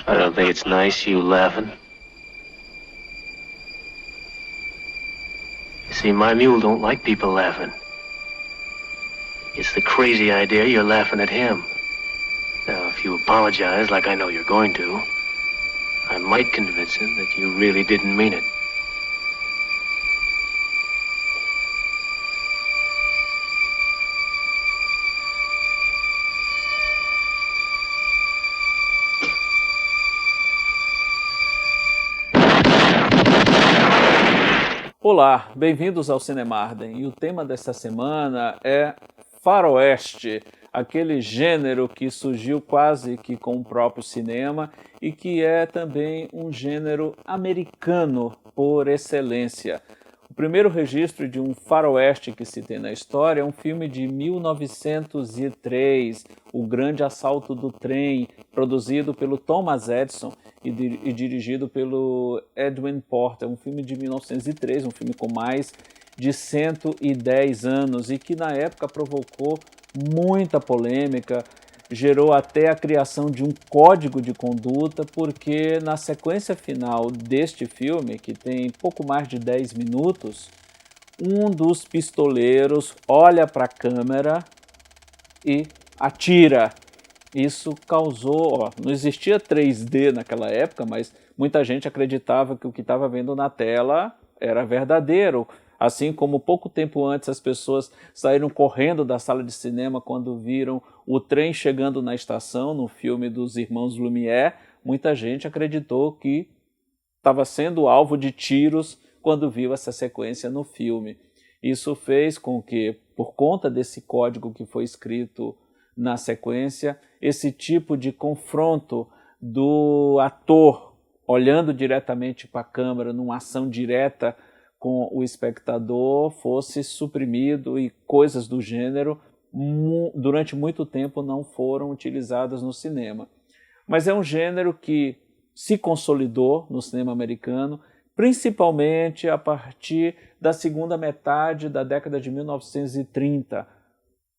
I don't think it's nice you laughing. You see, my mule don't like people laughing. It's the crazy idea you're laughing at him. Now, if you apologize like I know you're going to, I might convince him that you really didn't mean it. Olá, bem-vindos ao Cinemarden, e o tema desta semana é faroeste, aquele gênero que surgiu quase que com o próprio cinema e que é também um gênero americano por excelência. O primeiro registro de um faroeste que se tem na história é um filme de 1903, O Grande Assalto do Trem, produzido pelo Thomas Edison e dirigido pelo Edwin Porter, um filme de 1903, um filme com mais de 110 anos e que na época provocou muita polêmica, gerou até a criação de um código de conduta, porque na sequência final deste filme, que tem pouco mais de 10 minutos, um dos pistoleiros olha para a câmera e atira. Isso causou, não existia 3D naquela época, mas muita gente acreditava que o que estava vendo na tela era verdadeiro. Assim como pouco tempo antes as pessoas saíram correndo da sala de cinema quando viram o trem chegando na estação, no filme dos irmãos Lumière, muita gente acreditou que estava sendo alvo de tiros quando viu essa sequência no filme. Isso fez com que, por conta desse código que foi escrito na sequência, esse tipo de confronto do ator olhando diretamente para a câmera, numa ação direta com o espectador, fosse suprimido e coisas do gênero durante muito tempo não foram utilizadas no cinema. Mas é um gênero que se consolidou no cinema americano, principalmente a partir da segunda metade da década de 1930.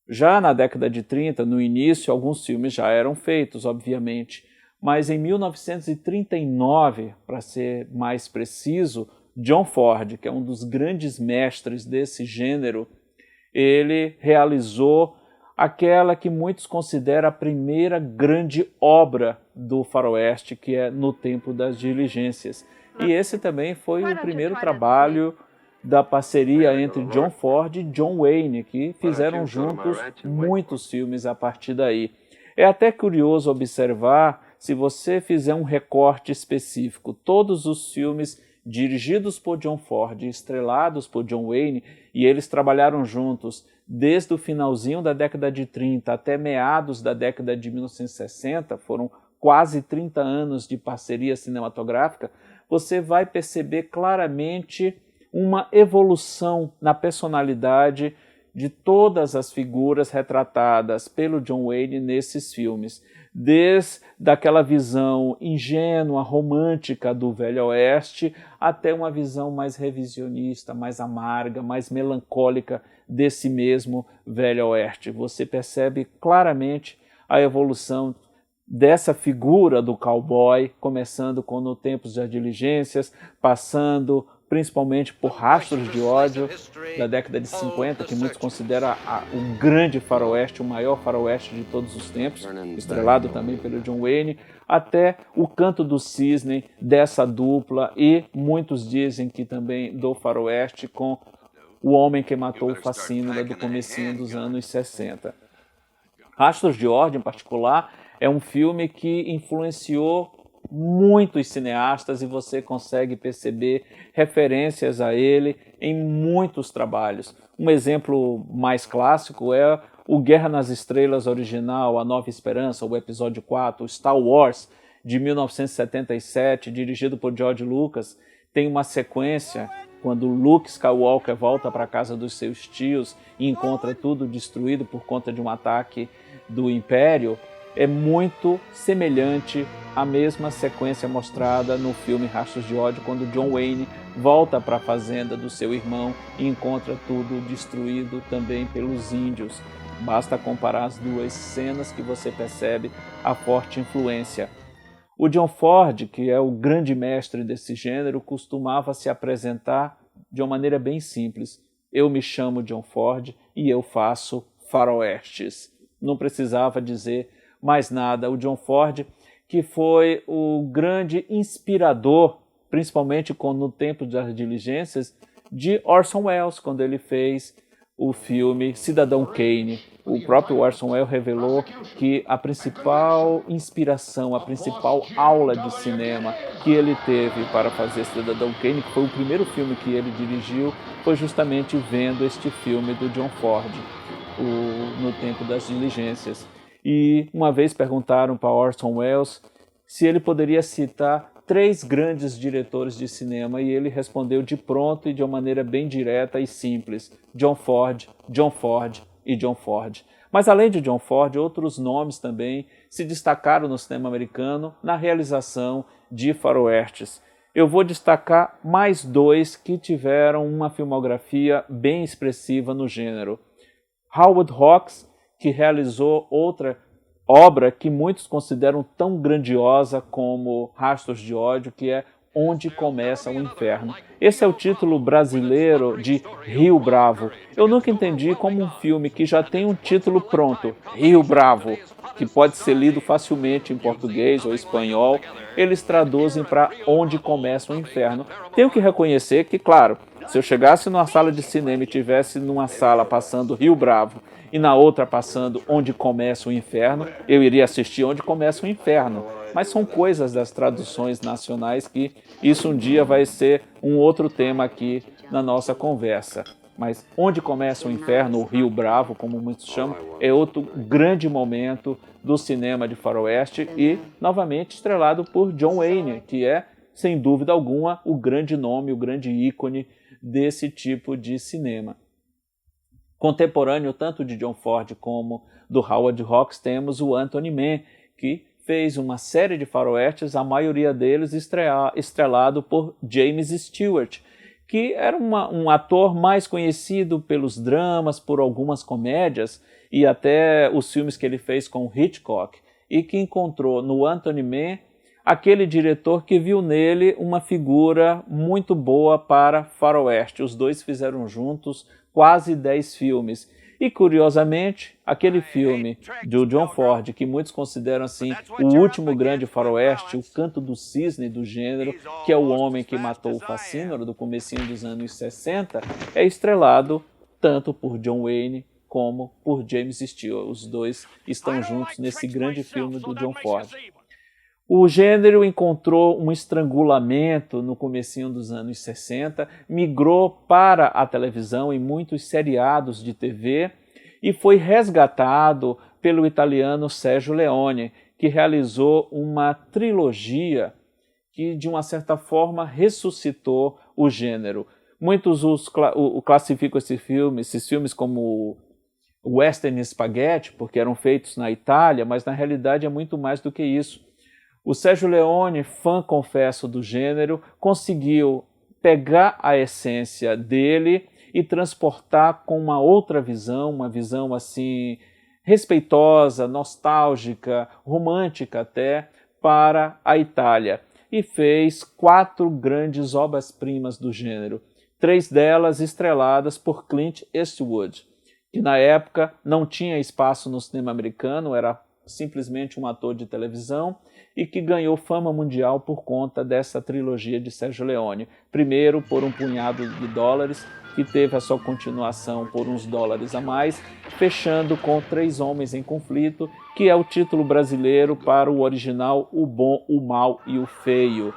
Já na década de 30, no início, alguns filmes já eram feitos, obviamente, mas em 1939, para ser mais preciso, John Ford, que é um dos grandes mestres desse gênero, ele realizou aquela que muitos consideram a primeira grande obra do faroeste, que é No Tempo das Diligências. E esse também foi o primeiro trabalho da parceria entre John Ford e John Wayne, que fizeram juntos muitos filmes a partir daí. É até curioso observar, se você fizer um recorte específico, todos os filmes dirigidos por John Ford, estrelados por John Wayne, e eles trabalharam juntos desde o finalzinho da década de 30 até meados da década de 1960, foram quase 30 anos de parceria cinematográfica, você vai perceber claramente uma evolução na personalidade de todas as figuras retratadas pelo John Wayne nesses filmes, desde aquela visão ingênua, romântica do Velho Oeste, até uma visão mais revisionista, mais amarga, mais melancólica desse mesmo Velho Oeste. Você percebe claramente a evolução dessa figura do cowboy, começando com No Tempo das Diligências, passando principalmente por Rastros de Ódio, da década de 50, que muitos consideram o grande faroeste, o maior faroeste de todos os tempos, estrelado também pelo John Wayne, até O Canto do Cisne, dessa dupla, e muitos dizem que também do faroeste com O Homem que Matou o Facínora, do comecinho dos anos 60. Rastros de Ódio, em particular, é um filme que influenciou muitos cineastas e você consegue perceber referências a ele em muitos trabalhos. Um exemplo mais clássico é o Guerra nas Estrelas original, A Nova Esperança, o episódio 4, o Star Wars, de 1977, dirigido por George Lucas. Tem uma sequência quando Luke Skywalker volta para a casa dos seus tios e encontra tudo destruído por conta de um ataque do Império. é muito semelhante à mesma sequência mostrada no filme Rastros de Ódio, quando John Wayne volta para a fazenda do seu irmão e encontra tudo destruído também pelos índios. Basta comparar as duas cenas que você percebe a forte influência. O John Ford, que é o grande mestre desse gênero, costumava se apresentar de uma maneira bem simples. Eu me chamo John Ford e eu faço faroestes. Não precisava dizer mais nada. O John Ford, que foi o grande inspirador, principalmente no tempo das diligências, de Orson Welles, quando ele fez o filme Cidadão Kane. O próprio Orson Welles revelou que a principal inspiração, a principal aula de cinema que ele teve para fazer Cidadão Kane, que foi o primeiro filme que ele dirigiu, foi justamente vendo este filme do John Ford, no tempo das diligências. E uma vez perguntaram para Orson Welles se ele poderia citar 3 grandes diretores de cinema, e ele respondeu de pronto e de uma maneira bem direta e simples: John Ford, John Ford e John Ford. Mas além de John Ford, outros nomes também se destacaram no cinema americano na realização de faroestes. Eu vou destacar mais 2 que tiveram uma filmografia bem expressiva no gênero. Howard Hawks, que realizou outra obra que muitos consideram tão grandiosa como Rastros de Ódio, que é Onde Começa o Inferno. Esse é o título brasileiro de Rio Bravo. Eu nunca entendi como um filme que já tem um título pronto, Rio Bravo, que pode ser lido facilmente em português ou espanhol, eles traduzem para Onde Começa o Inferno. Tenho que reconhecer que, claro, se eu chegasse numa sala de cinema e tivesse numa sala passando Rio Bravo e na outra passando Onde Começa o Inferno, eu iria assistir Onde Começa o Inferno. Mas são coisas das traduções nacionais que isso um dia vai ser um outro tema aqui na nossa conversa. Mas Onde Começa o Inferno, ou Rio Bravo, como muitos chamam, é outro grande momento do cinema de faroeste e, novamente, estrelado por John Wayne, que é, sem dúvida alguma, o grande nome, o grande ícone desse tipo de cinema. Contemporâneo tanto de John Ford como do Howard Hawks, temos o Anthony Mann, que fez uma série de faroestes, a maioria deles estrelado por James Stewart, que era um ator mais conhecido pelos dramas, por algumas comédias e até os filmes que ele fez com Hitchcock, e que encontrou no Anthony Mann aquele diretor que viu nele uma figura muito boa para faroeste. Os dois fizeram juntos quase 10 filmes. E, curiosamente, aquele filme do John Ford, que muitos consideram assim o último grande faroeste, o canto do cisne do gênero, que é O Homem que Matou o Facínora, do comecinho dos anos 60, é estrelado tanto por John Wayne como por James Stewart. Os dois estão juntos nesse grande filme do John Ford. O gênero encontrou um estrangulamento no comecinho dos anos 60, migrou para a televisão em muitos seriados de TV e foi resgatado pelo italiano Sergio Leone, que realizou uma trilogia que, de uma certa forma, ressuscitou o gênero. Muitos classificam esses filmes como western spaghetti, porque eram feitos na Itália, mas na realidade é muito mais do que isso. O Sergio Leone, fã, confesso, do gênero, conseguiu pegar a essência dele e transportar com uma outra visão, uma visão assim respeitosa, nostálgica, romântica até, para a Itália. E fez 4 grandes obras-primas do gênero, 3 delas estreladas por Clint Eastwood, que na época não tinha espaço no cinema americano, era simplesmente um ator de televisão, e que ganhou fama mundial por conta dessa trilogia de Sergio Leone. Primeiro por um punhado de dólares, que teve a sua continuação por uns dólares a mais, fechando com 3 Homens em Conflito, que é o título brasileiro para o original O Bom, o Mal e o Feio.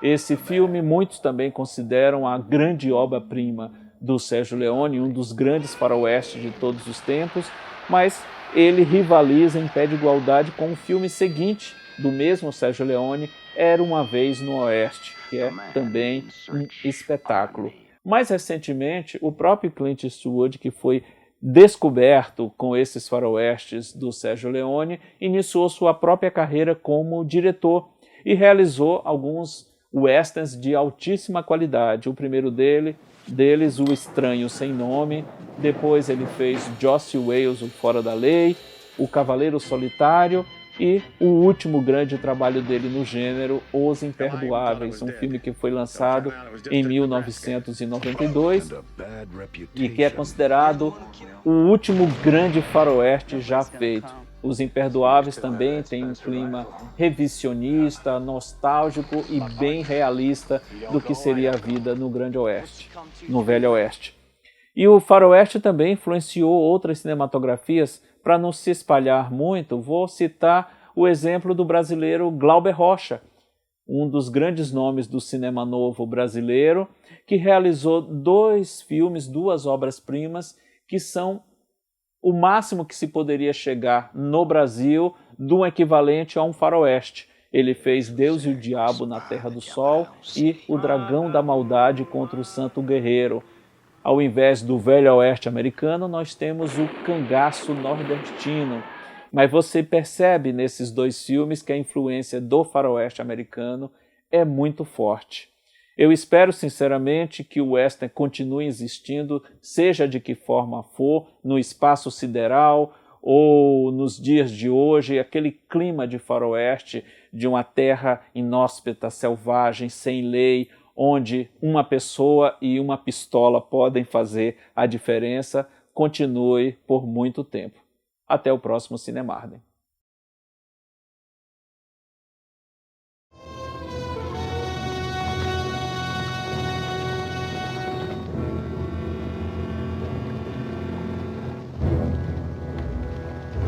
Esse filme muitos também consideram a grande obra-prima do Sergio Leone, um dos grandes faroestes de todos os tempos, mas ele rivaliza em pé de igualdade com o filme seguinte do mesmo Sergio Leone, Era Uma Vez no Oeste, que é também um espetáculo. Mais recentemente, o próprio Clint Eastwood, que foi descoberto com esses faroestes do Sérgio Leone, iniciou sua própria carreira como diretor e realizou alguns westerns de altíssima qualidade. O primeiro deles, O Estranho Sem Nome, depois ele fez Joss Wales, O Fora da Lei, O Cavaleiro Solitário e o último grande trabalho dele no gênero, Os Imperdoáveis, um filme que foi lançado em 1992 e que é considerado o último grande faroeste já feito. Os Imperdoáveis também tem um clima revisionista, nostálgico e bem realista do que seria a vida no Grande Oeste, no Velho Oeste. E o faroeste também influenciou outras cinematografias. Para não se espalhar muito, vou citar o exemplo do brasileiro Glauber Rocha, um dos grandes nomes do cinema novo brasileiro, que realizou 2 filmes, 2 obras-primas, que são o máximo que se poderia chegar no Brasil de um equivalente a um faroeste. Ele fez Deus e o Diabo na Terra do Sol e O Dragão da Maldade contra o Santo Guerreiro. Ao invés do Velho Oeste americano, nós temos o cangaço nordestino. Mas você percebe nesses 2 filmes que a influência do faroeste americano é muito forte. Eu espero sinceramente que o western continue existindo, seja de que forma for, no espaço sideral ou nos dias de hoje, aquele clima de faroeste, de uma terra inóspita, selvagem, sem lei, onde uma pessoa e uma pistola podem fazer a diferença, continue por muito tempo. Até o próximo Cinemarden.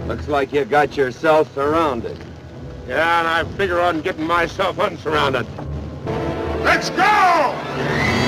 Looks like you got yourself surrounded. Yeah, and I figure on getting myself unsurrounded. Let's go!